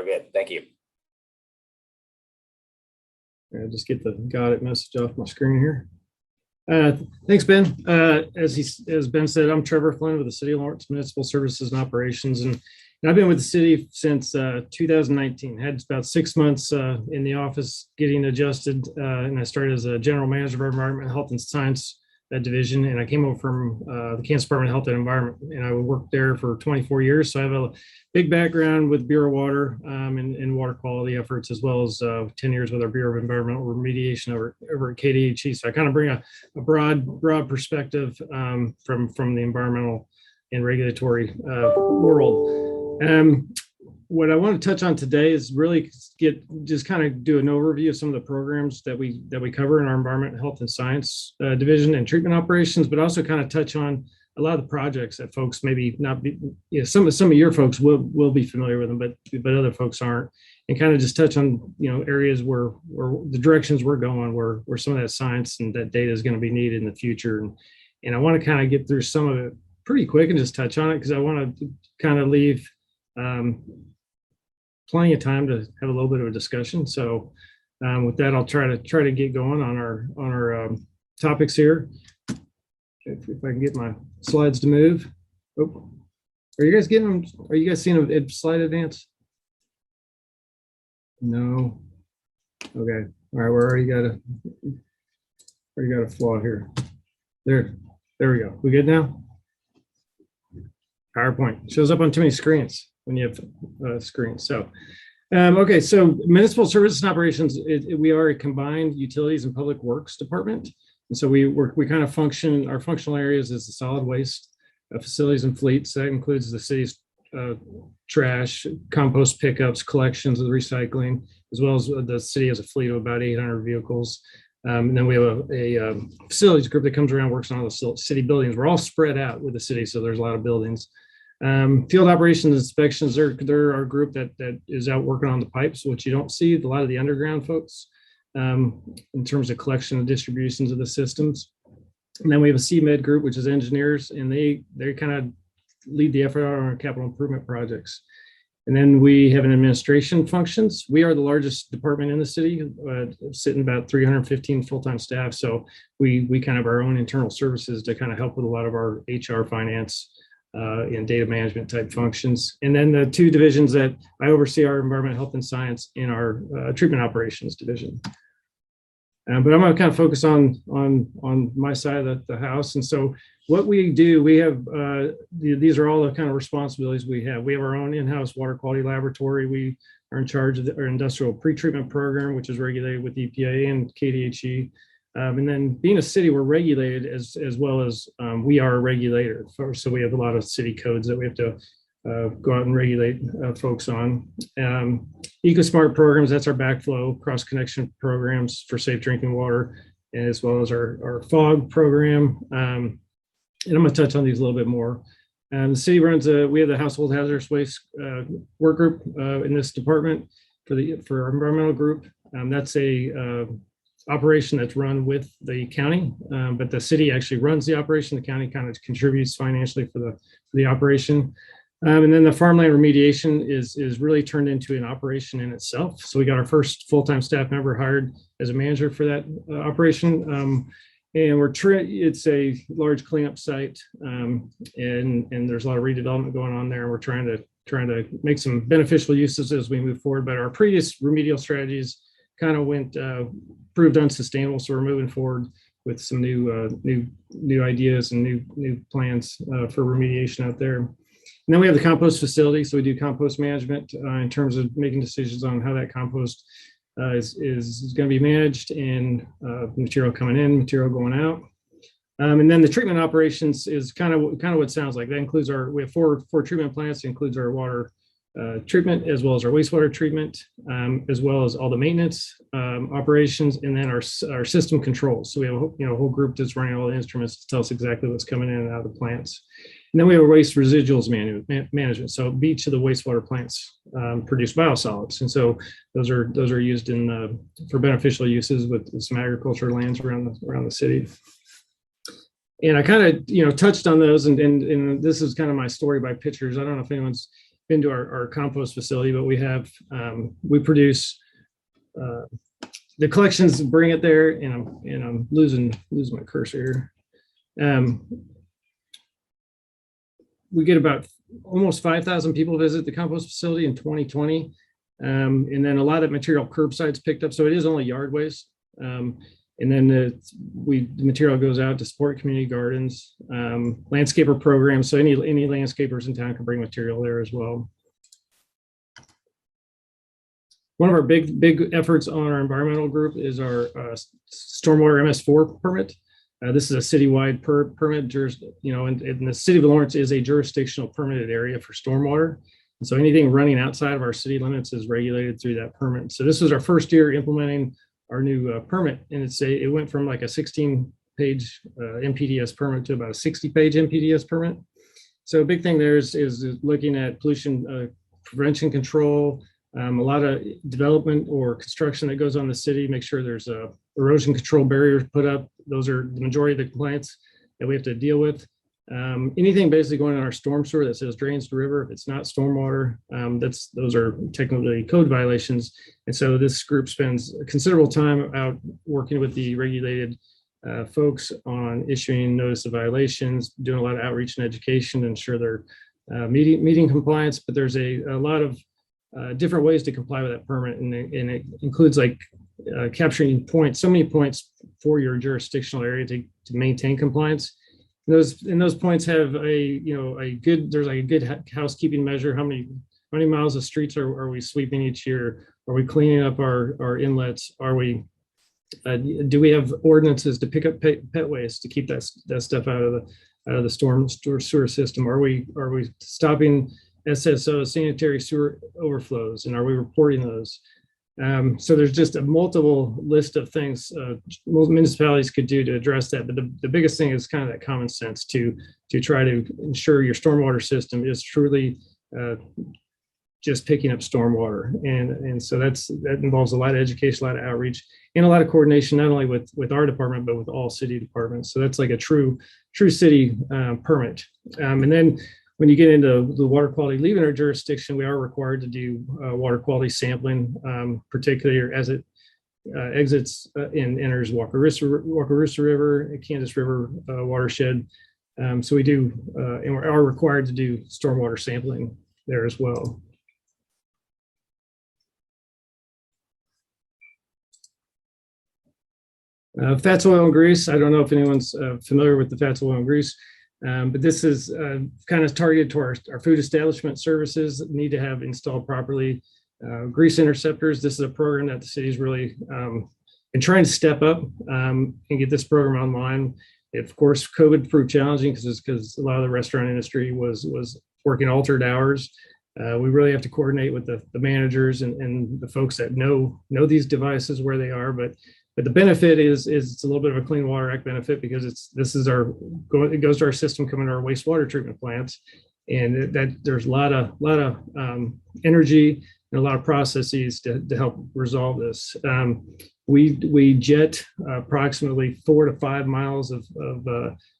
we're good. Thank you. I'll just get the got it message off my screen here. Thanks, Ben. As Ben said, I'm Trevor Flynn with the City of Lawrence Municipal Services and Operations, and I've been with the city since 2019. Had about 6 months in the office getting adjusted, and I started as a general manager of our environment, health and science division, and I came over from the Kansas Department of Health and Environment, and I worked there for 24 years. So I have a big background with Bureau of Water and water quality efforts, as well as 10 years with our Bureau of Environmental Remediation over at KDHE. So I kind of bring a broad perspective from the environmental and regulatory world. What I want to touch on today is really kind of do an overview of some of the programs that we cover in our environment, health and science division and treatment operations, but also kind of touch on a lot of the projects that folks maybe not be, some of your folks will be familiar with them, but other folks aren't, and kind of just touch on, areas where the directions we're going, where some of that science and that data is going to be needed in the future. And I want to kind of get through some of it pretty quick and just touch on it, because I want to kind of leave plenty of time to have a little bit of a discussion. So with that, I'll try to get going on our topics here. If I can get my slides to move. Oh, are you guys getting them? Are you guys seeing a slide advance? No. Okay. All right. We already got a flaw here. There we go. We good now? PowerPoint shows up on too many screens when you have screens. So, okay. So Municipal Services and Operations, we are a combined utilities and public works department. And so we kind of function, our functional areas is the solid waste facilities and fleets. That includes the city's trash, compost pickups, collections, and recycling, as well as the city has a fleet of about 800 vehicles. And then we have a facilities group that comes around, works on all the city buildings. We're all spread out with the city, so there's a lot of buildings. Field operations inspections, they're our group that is out working on the pipes, which you don't see a lot of the underground folks in terms of collection and distributions of the systems. And then we have a CMed group, which is engineers, and they kind of lead the effort on our capital improvement projects. And then we have an administration functions. We are the largest department in the city, sitting about 315 full-time staff. So we kind of have our own internal services to kind of help with a lot of our HR, finance, and data management type functions. And then the two divisions that I oversee are environment, health, and science in our treatment operations division. But I'm going to kind of focus on my side of the house. And so what we do, we have, these are all the kind of responsibilities we have. We have our own in-house water quality laboratory. We are in charge of our industrial pretreatment program, which is regulated with EPA and KDHE. And then being a city, we're regulated as well as we are a regulator. So we have a lot of city codes that we have to go out and regulate folks on. EcoSmart programs, that's our backflow cross-connection programs for safe drinking water, as well as our FOG program. And I'm going to touch on these a little bit more. The city runs we have the household hazardous waste work group in this department for our environmental group. That's a operation that's run with the county, but the city actually runs the operation. The county kind of contributes financially for the operation. And then the farmland remediation is really turned into an operation in itself. So we got our first full-time staff member hired as a manager for that operation. And it's a large cleanup site, and there's a lot of redevelopment going on there. We're trying to make some beneficial uses as we move forward. But our previous remedial strategies kind of proved unsustainable. So we're moving forward with some new ideas and new plans for remediation out there. And then we have the compost facility. So we do compost management in terms of making decisions on how that compost is going to be managed, and material coming in, material going out. And then the treatment operations is kind of what it sounds like. That includes we have four treatment plants. It includes our water treatment, as well as our wastewater treatment, as well as all the maintenance operations, and then our system controls. So we have a whole group that's running all the instruments to tell us exactly what's coming in and out of the plants. And then we have a waste residuals management. So each of the wastewater plants produce biosolids, and so those are used for beneficial uses with some agricultural lands around the city. And I kind of touched on those, and this is kind of my story by pictures. I don't know if anyone's been to our compost facility, but we produce the collections, bring it there, and I'm losing my cursor here. We get about almost 5,000 people visit the compost facility in 2020. And then a lot of material curbside's picked up. So it is only yard waste. And then the material goes out to support community gardens, landscaper programs. So any landscapers in town can bring material there as well. One of our big efforts on our environmental group is our stormwater MS4 permit. This is a citywide permit, and the city of Lawrence is a jurisdictional permitted area for stormwater. And so anything running outside of our city limits is regulated through that permit. So this was our first year implementing our new permit, and it went from like a 16-page MPDS permit to about a 60-page MPDS permit. So a big thing there is looking at pollution prevention control, a lot of development or construction that goes on in the city, make sure there's erosion control barriers put up. Those are the majority of the complaints that we have to deal with. Anything basically going on our storm sewer that says drains to river, if it's not stormwater, those are technically code violations. And so this group spends a considerable time out working with the regulated folks on issuing notice of violations, doing a lot of outreach and education, ensure they're meeting compliance. But there's a lot of different ways to comply with that permit, and it includes like capturing points, so many points for your jurisdictional area to maintain compliance. Those points have there's like a good housekeeping measure. How many miles of streets are we sweeping each year? Are we cleaning up our inlets? Do we have ordinances to pick up pet waste to keep that stuff out of the storm sewer system? Are we stopping SSO, sanitary sewer overflows, and are we reporting those? So there's just a multiple list of things most municipalities could do to address that. But the biggest thing is kind of that common sense to try to ensure your stormwater system is truly just picking up stormwater. And so that involves a lot of education, a lot of outreach, and a lot of coordination, not only with our department, but with all city departments. So that's like a true city permit. And then when you get into the water quality leaving our jurisdiction, we are required to do water quality sampling, particularly as it exits and enters Wakarusa River, Kansas River watershed. So we do, and we are required to do stormwater sampling there as well. Fats, oil, and grease. I don't know if anyone's familiar with the fats, oil, and grease. But this is kind of targeted to our food establishment services that need to have installed properly. Grease interceptors. This is a program that the city's really been trying to step up and get this program online. Of course, COVID proved challenging because a lot of the restaurant industry was working altered hours. We really have to coordinate with the managers and the folks that know these devices where they are. But the benefit is it's a little bit of a Clean Water Act benefit because it goes to our system coming to our wastewater treatment plants, and that there's a lot of energy and a lot of processes to help resolve this. We jet approximately 4 to 5 miles of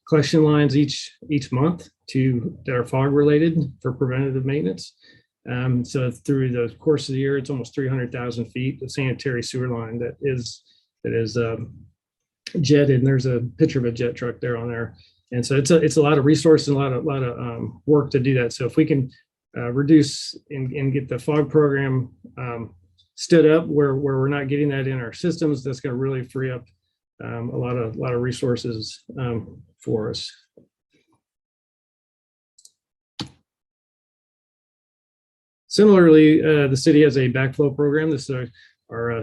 collection lines each month that are fog related for preventative maintenance. So through the course of the year, it's almost 300,000 feet of sanitary sewer line that is jetted, and there's a picture of a jet truck there on there. And so it's a lot of resources and a lot of work to do that. So if we can reduce and get the fog program stood up where we're not getting that in our systems, that's going to really free up a lot of resources for us. Similarly, the city has a backflow program. This is our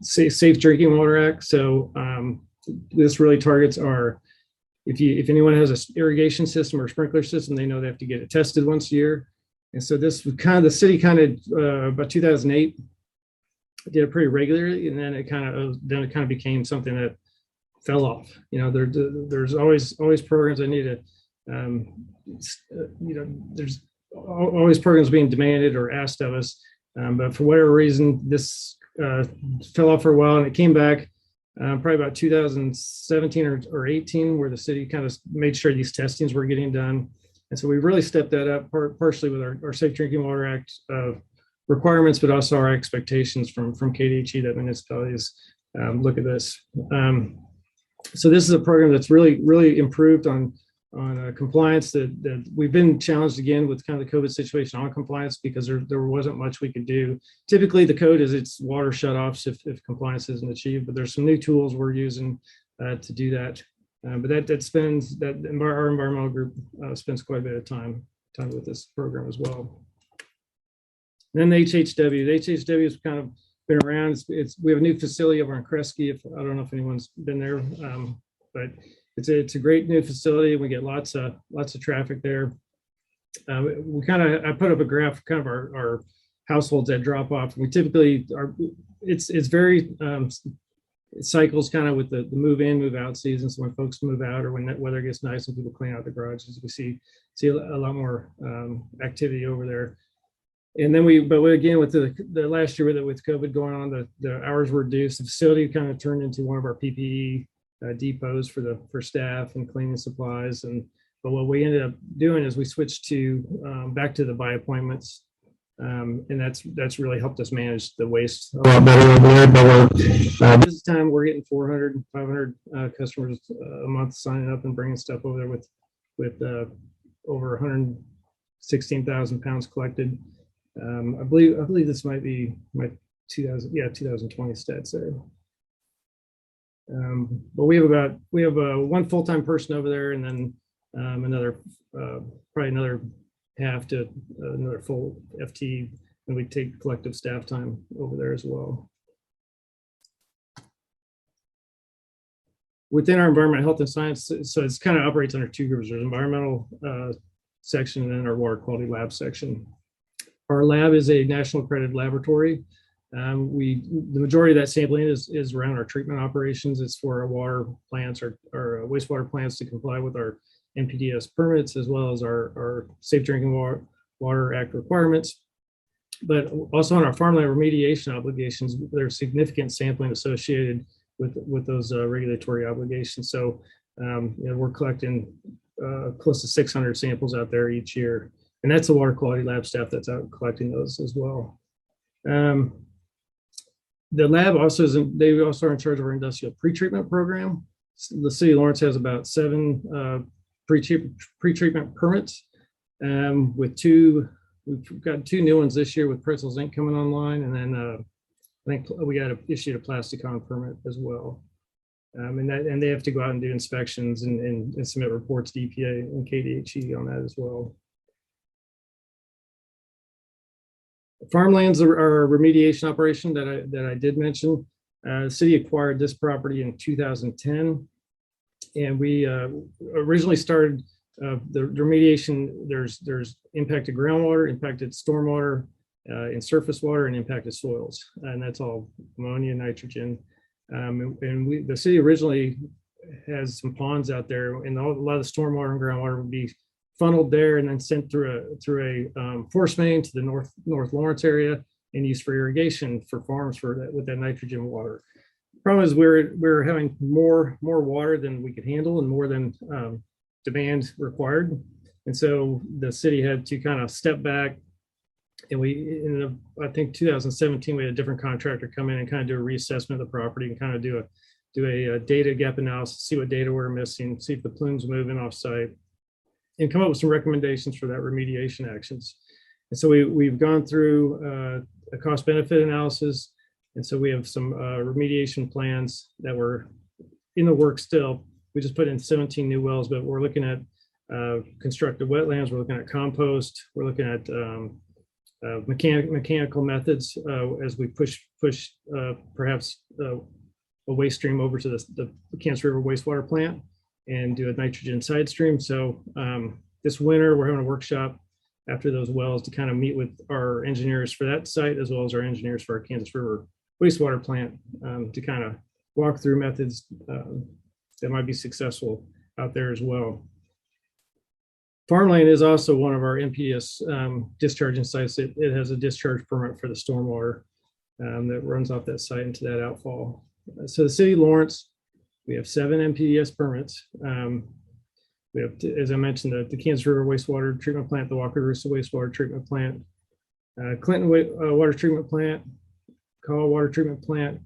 Safe Drinking Water Act. So this really targets if anyone has an irrigation system or sprinkler system, they know they have to get it tested once a year. And so this was the city about 2008 did it pretty regularly, and then it kind of became something that fell off. There's always programs that need to, there's always programs being demanded or asked of us, but for whatever reason, this fell off for a while, and it came back probably about 2017 or 18, where the city kind of made sure these testings were getting done. And so we've really stepped that up partially with our Safe Drinking Water Act requirements, but also our expectations from KDHE that municipalities look at this. So this is a program that's really improved on compliance. That we've been challenged again with kind of the COVID situation on compliance because there wasn't much we could do. Typically, the code is it's water shutoffs if compliance isn't achieved, but there's some new tools we're using to do that. But our environmental group spends quite a bit of time with this program as well. And then the HHW has kind of been around. We have a new facility over in Kresge. I don't know if anyone's been there, but it's a great new facility. We get lots of traffic there. I put up a graph, kind of our households that drop off. We typically it's very it cycles kind of with the move in, move out season. So when folks move out or when that weather gets nice and people clean out the garages, we see a lot more activity over there. And then again, with the last year with COVID going on, the hours were reduced. The facility kind of turned into one of our PPE depots for staff and cleaning supplies. But what we ended up doing is we switched to back to the by appointments. And that's really helped us manage the waste a lot better over there. But this time we're getting 400, 500 customers a month signing up and bringing stuff over there with over 116,000 pounds collected. I believe this might be my 2020 stats there. But we have one full-time person over there, and then probably another half to another full FT, and we take collective staff time over there as well. Within our environmental health and science, so it's kind of operates under two groups. There's environmental section and then our water quality lab section. Our lab is a national accredited laboratory. The majority of that sampling is around our treatment operations. It's for our water plants or wastewater plants to comply with our NPDES permits, as well as our Safe Drinking Water Act requirements. But also on our farmland remediation obligations, there's significant sampling associated with those regulatory obligations. So we're collecting close to 600 samples out there each year. And that's the water quality lab staff that's out collecting those as well. The lab also they also are in charge of our industrial pretreatment program. The city of Lawrence has about 7 pretreatment permits. We've got 2 new ones this year with Pretzels Inc. coming online, and then I think we got issued a Plasticon permit as well. And they have to go out and do inspections and submit reports to EPA and KDHE on that as well. Farmland's our remediation operation that I did mention. The city acquired this property in 2010, and we originally started the remediation. There's impacted groundwater, impacted stormwater, and surface water, and impacted soils, and that's all ammonia, nitrogen. The city originally has some ponds out there, and a lot of the stormwater and groundwater would be funneled there and then sent through a force main to the North Lawrence area and used for irrigation for farms with that nitrogen water. The problem is we're having more water than we could handle and more than demand required, and so the city had to kind of step back. And I think 2017 we had a different contractor come in and kind of do a reassessment of the property and kind of do a data gap analysis, see what data we're missing, see if the plume's moving off site, and come up with some recommendations for that remediation actions. And so we've gone through a cost benefit analysis. And so we have some remediation plans that were in the works still. We just put in 17 new wells, but we're looking at constructed wetlands. We're looking at compost. We're looking at mechanical methods as we push perhaps a waste stream over to the Kansas River wastewater plant and do a nitrogen side stream. So this winter, we're having a workshop after those wells to kind of meet with our engineers for that site, as well as our engineers for our Kansas River wastewater plant to kind of walk through methods that might be successful out there as well. Farmland is also one of our NPDES discharging sites. It has a discharge permit for the stormwater that runs off that site into that outfall. So the city of Lawrence, we have 7 NPDES permits. We have, as I mentioned, the Kansas River wastewater treatment plant, the Walker-Russo wastewater treatment plant, Clinton water treatment plant, Call water treatment plant,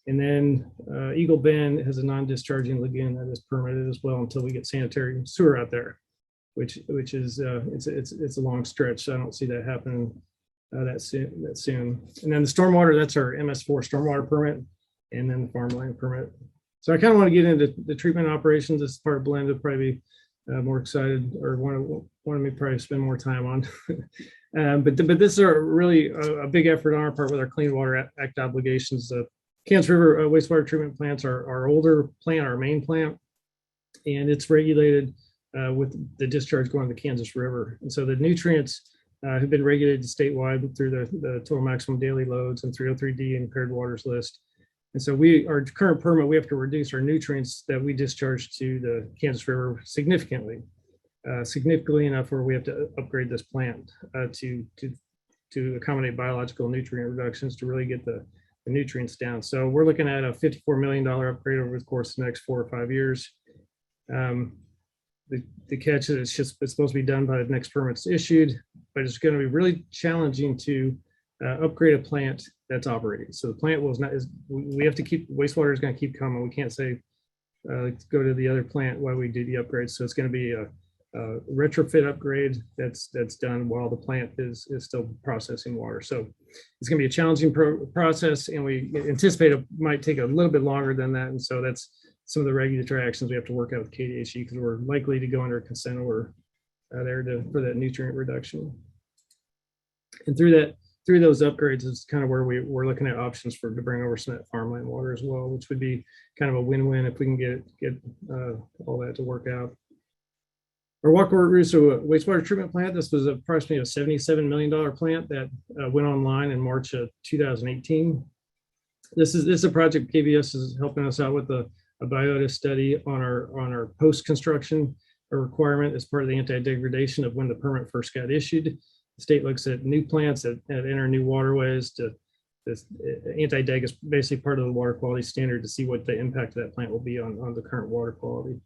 and then Eagle Bend has a non-discharging lagoon that is permitted as well until we get sanitary sewer out there, which is it's a long stretch. So I don't see that happening that soon. And then the stormwater, that's our MS4 stormwater permit, and then the farmland permit. So I kind of want to get into the treatment operations. This part of Blend will probably be more excited, or want me probably spend more time on. But this is really a big effort on our part with our Clean Water Act obligations. The Kansas River wastewater treatment plants are our older plant, our main plant, and it's regulated with the discharge going to the Kansas River. And so the nutrients have been regulated statewide through the total maximum daily loads and 303D impaired waters list. And so our current permit, we have to reduce our nutrients that we discharge to the Kansas River significantly enough where we have to upgrade this plant to accommodate biological nutrient reductions to really get the nutrients down. So we're looking at a $54 million upgrade over the course of the next 4 or 5 years. The catch is it's supposed to be done by the next permit's issued, but it's going to be really challenging to upgrade a plant that's operating. So the plant we have to keep, wastewater is going to keep coming. We can't say, let's go to the other plant while we do the upgrade. So it's going to be a retrofit upgrade that's done while the plant is still processing water. So it's going to be a challenging process, and we anticipate it might take a little bit longer than that. And so that's some of the regulatory actions we have to work out with KDHE, because we're likely to go under a consent order for that nutrient reduction. And through those upgrades is kind of where we're looking at options to bring over some of that farmland water as well, which would be kind of a win-win if we can get all that to work out. Our Walker-Russo wastewater treatment plant, this was approximately a $77 million plant that went online in March of 2018. This is a project KBS is helping us out with a biota study on our post-construction requirement as part of the anti-degradation of when the permit first got issued. The state looks at new plants that enter new waterways. This anti-deg is basically part of the water quality standard to see what the impact of that plant will be on the current water quality.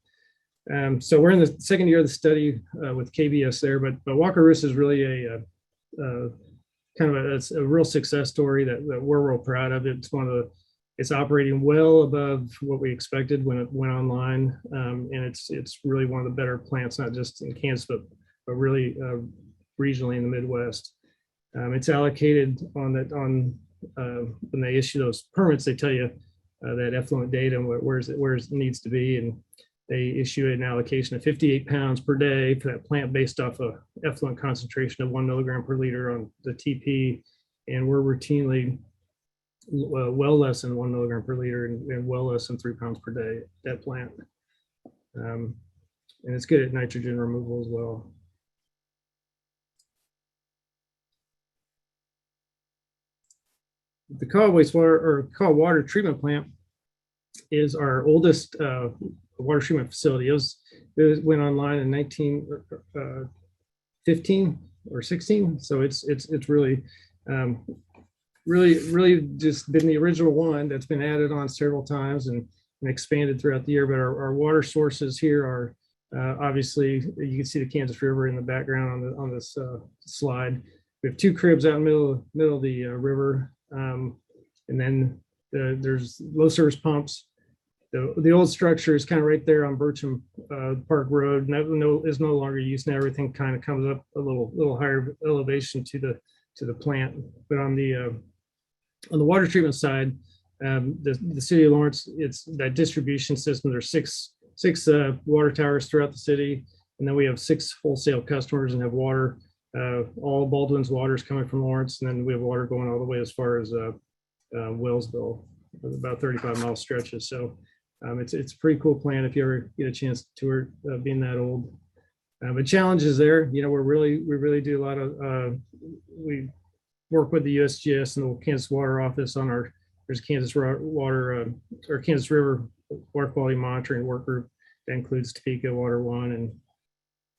So we're in the second year of the study with KBS there, but Walker-Russo is really a kind of a real success story that we're real proud of. It's operating well above what we expected when it went online, and it's really one of the better plants, not just in Kansas, but really regionally in the Midwest. It's allocated when they issue those permits, they tell you that effluent data and where it needs to be, and they issue an allocation of 58 pounds per day for that plant based off a effluent concentration of 1 milligram per liter on the TP, and we're routinely well less than 1 milligram per liter and well less than 3 pounds per day at that plant. And it's good at nitrogen removal as well. The Call water treatment plant is our oldest water treatment facility. It went online in 1915 or 16, so it's really really just been the original one that's been added on several times and expanded throughout the year. But our water sources here are obviously, you can see the Kansas River in the background on this slide. We have 2 cribs out in the middle of the river, and then there's low service pumps. The old structure is kind of right there on Bircham Park Road, and that is no longer used now. Everything kind of comes up a little higher elevation to the plant. But on the water treatment side, the city of Lawrence, it's that distribution system. There's six water towers throughout the city, and then we have 6 wholesale customers and have water. All Baldwin's water is coming from Lawrence, and then we have water going all the way as far as Wellsville, about 35-mile stretches. So it's a pretty cool plant if you ever get a chance to tour it, being that old. But challenges there, we really do a lot of we work with the USGS and the Kansas Water Office on there's Kansas Water or Kansas River Water Quality Monitoring Work Group that includes Topeka, Water One,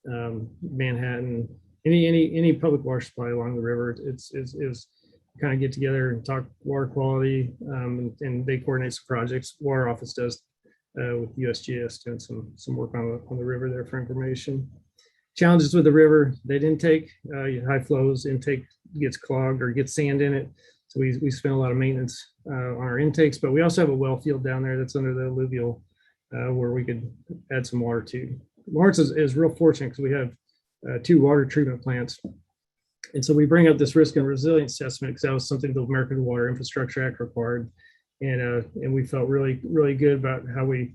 and Manhattan. Any public water supply along the river is kind of get together and talk water quality, and they coordinate some projects. Water Office does with USGS doing some work on the river there for information. Challenges with the river, that intake, high flows, intake gets clogged or gets sand in it. So we spend a lot of maintenance on our intakes, but we also have a well field down there that's under the alluvial where we could add some water to. Lawrence is real fortunate because we have 2 water treatment plants. And so we bring up this risk and resilience assessment because that was something the American Water Infrastructure Act required. And we felt really, really good about how we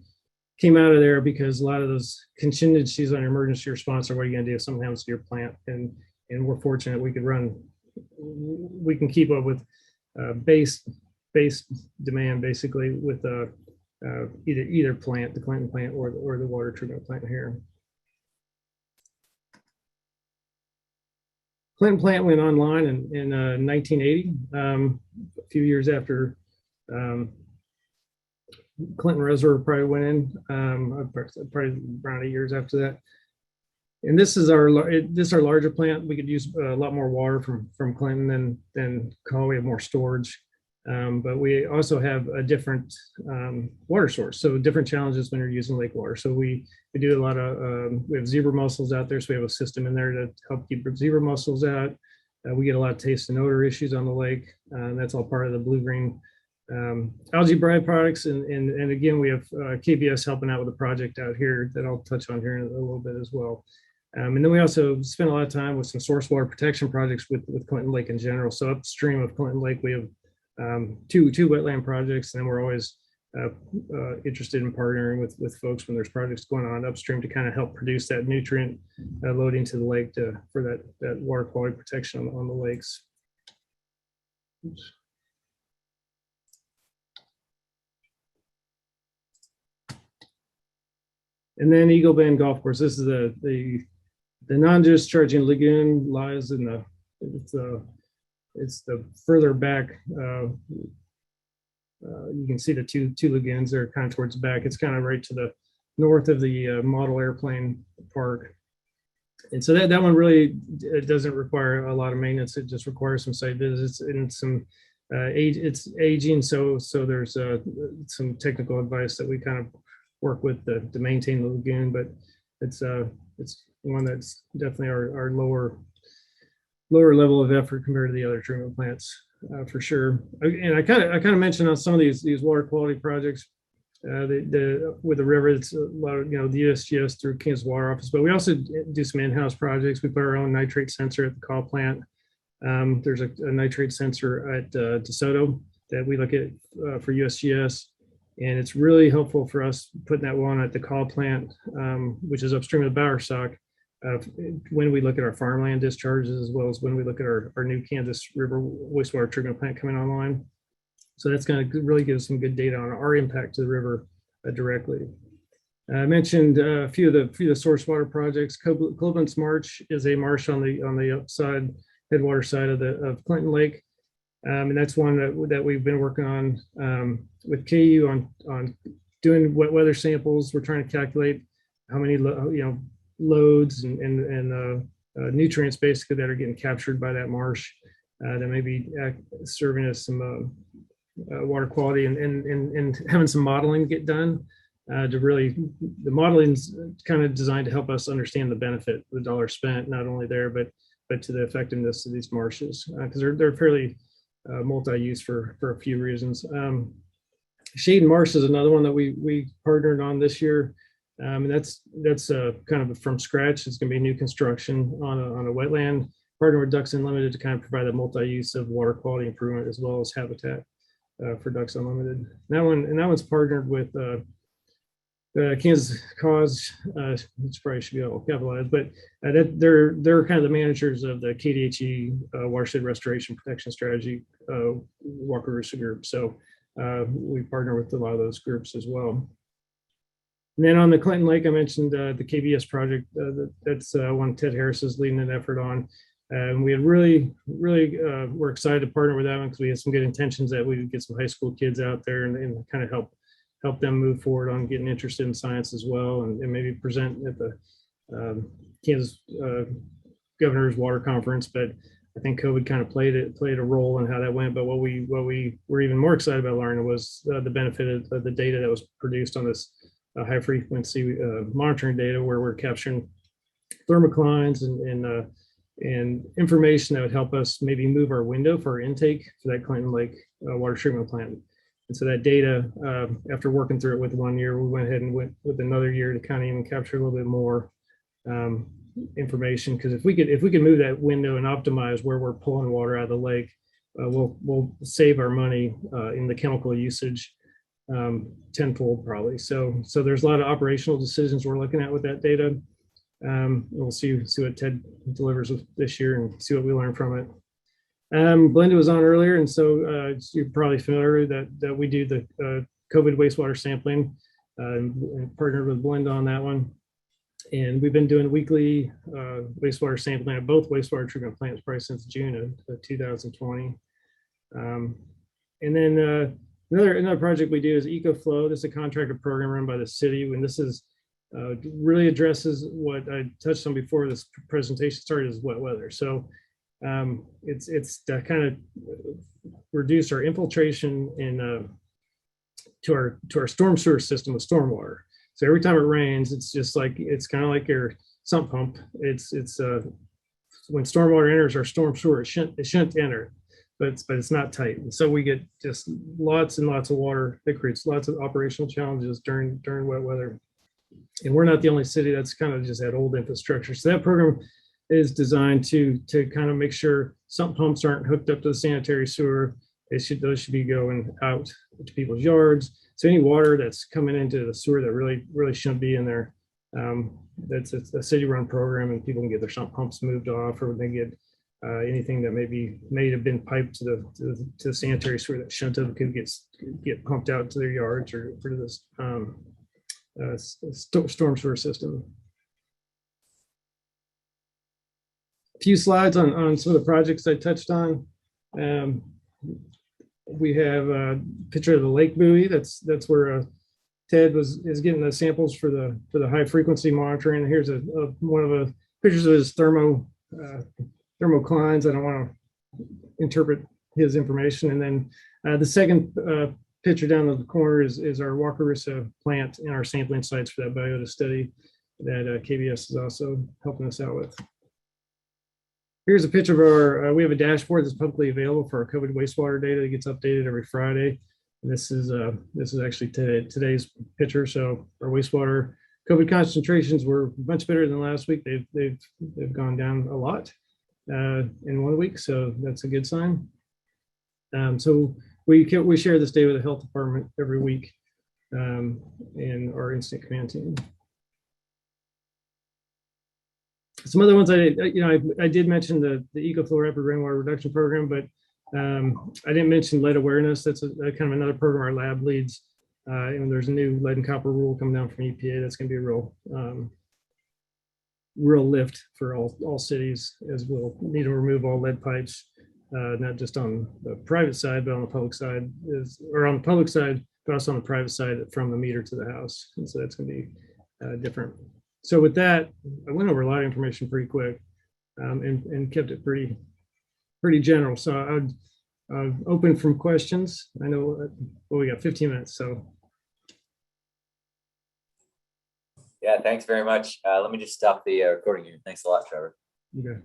came out of there, because a lot of those contingencies on emergency response are what are you going to do if something happens to your plant. And we're fortunate we can keep up with base demand basically with either plant, the Clinton plant or the water treatment plant here. Clinton plant went online in 1980, a few years after Clinton Reservoir probably went in, probably around 8 years after that. And this is our larger plant. We could use a lot more water from Clinton than Call. We have more storage, but we also have a different water source. So different challenges when you're using lake water. So we do a lot of, we have zebra mussels out there. So we have a system in there to help keep zebra mussels out. We get a lot of taste and odor issues on the lake. And that's all part of the blue-green algae byproducts. And again, we have KBS helping out with a project out here that I'll touch on here in a little bit as well. And then we also spend a lot of time with some source water protection projects with Clinton Lake in general. So upstream of Clinton Lake, we have two wetland projects, and then we're always interested in partnering with folks when there's projects going on upstream to kind of help produce that nutrient loading to the lake for that water quality protection on the lakes. Oops. And then Eagle Bend Golf Course. This is the non-discharging lagoon lies in it's the further back. You can see the two lagoons there kind of towards the back. It's kind of right to the north of the model airplane park. And so that one really, it doesn't require a lot of maintenance. It just requires some site visits and some it's aging. So there's some technical advice that we kind of work with to maintain the lagoon, but it's one that's definitely our lower level of effort compared to the other treatment plants for sure. And I kind of mentioned on some of these water quality projects with the river, it's a lot of, the USGS through Kansas Water Office, but we also do some in-house projects. We put our own nitrate sensor at the call plant. There's a nitrate sensor at DeSoto that we look at for USGS. And it's really helpful for us putting that one at the call plant, which is upstream of the Bowersock, when we look at our farmland discharges, as well as when we look at our new Kansas River wastewater treatment plant coming online. So that's going to really give us some good data on our impact to the river directly. I mentioned a few of the source water projects. Coblenz Marsh is a marsh on the upside, headwater side of Clinton Lake. And that's one that we've been working on with KU on doing wet weather samples. We're trying to calculate how many loads and nutrients basically that are getting captured by that marsh that may be serving as some water quality and having some modeling get done to really, the modeling's kind of designed to help us understand the benefit of the dollar spent, not only there, but to the effectiveness of these marshes, because they're fairly multi-use for a few reasons. Shade and Marsh is another one that we partnered on this year. And that's kind of from scratch. It's going to be new construction on a wetland. Partner with Ducks Unlimited to kind of provide a multi-use of water quality improvement as well as habitat for Ducks Unlimited. That one's partnered with Kansas Cause, which probably should be all capitalized, but they're kind of the managers of the KDHE Watershed Restoration Protection Strategy Walker-Rooster group. So we partner with a lot of those groups as well. And then on the Clinton Lake, I mentioned the KBS project. That's one Ted Harris is leading an effort on. And we had really we're excited to partner with that one because we had some good intentions that we would get some high school kids out there and kind of help them move forward on getting interested in science as well, and maybe present at the Kansas Governor's Water Conference. But I think COVID kind of played a role in how that went. But what we were even more excited about learning was the benefit of the data that was produced on this high frequency monitoring data where we're capturing thermoclines and information that would help us maybe move our window for our intake for that Clinton Lake water treatment plant. And so that data, after working through it with 1 year, we went ahead and went with another year to kind of even capture a little bit more information. Because if we could move that window and optimize where we're pulling water out of the lake, we'll save our money in the chemical usage tenfold probably. So there's a lot of operational decisions we're looking at with that data. We'll see what Ted delivers this year and see what we learn from it. Glenda was on earlier, and so you're probably familiar that we do the COVID wastewater sampling and partnered with Glenda on that one. And we've been doing weekly wastewater sampling at both wastewater treatment plants probably since June of 2020. And then another project we do is EcoFlow. This is a contracted program run by the city, and this is really addresses what I touched on before this presentation started, is wet weather. So it's to kind of reduce our infiltration in to our storm sewer system with stormwater. So every time it rains, it's kind of like your sump pump. It's when stormwater enters our storm sewer, it shouldn't enter, but it's not tight. And so we get just lots and lots of water that creates lots of operational challenges during wet weather. And we're not the only city that's kind of just had old infrastructure. So that program is designed to kind of make sure sump pumps aren't hooked up to the sanitary sewer. Those should be going out to people's yards. So any water that's coming into the sewer that really shouldn't be in there, that's a city-run program, and people can get their sump pumps moved off, or they get anything that may have been piped to the sanitary sewer that shouldn't have, could get pumped out to their yards or to this storm sewer system. A few slides on some of the projects I touched on. We have a picture of the lake buoy. That's where Ted is getting the samples for the high frequency monitoring. Here's one of the pictures of his thermoclines. I don't want to interpret his information. And then the second picture down in the corner is our Wakarusa plant and our sampling sites for that biota study that KBS is also helping us out with. Here's a picture of our, we have a dashboard that's publicly available for our COVID wastewater data that gets updated every Friday. And this is actually today's picture. So our wastewater COVID concentrations were much better than last week. They've gone down a lot in 1 week, so that's a good sign. So we share this data with the health department every week in our incident command team. Some other ones I did mention the EcoFlow Rapid Rainwater Reduction Program, but I didn't mention lead awareness. That's kind of another program our lab leads. And there's a new lead and copper rule coming down from EPA. That's going to be a real lift for all cities, as we'll need to remove all lead pipes, not just on the private side, but on the public side, but also on the private side from the meter to the house. And so that's going to be different. So with that, I went over a lot of information pretty quick and kept it pretty general. So I'd open from questions. I know, well, we got 15 minutes, so. Yeah, thanks very much. Let me just stop the recording here. Thanks a lot, Trevor. Okay.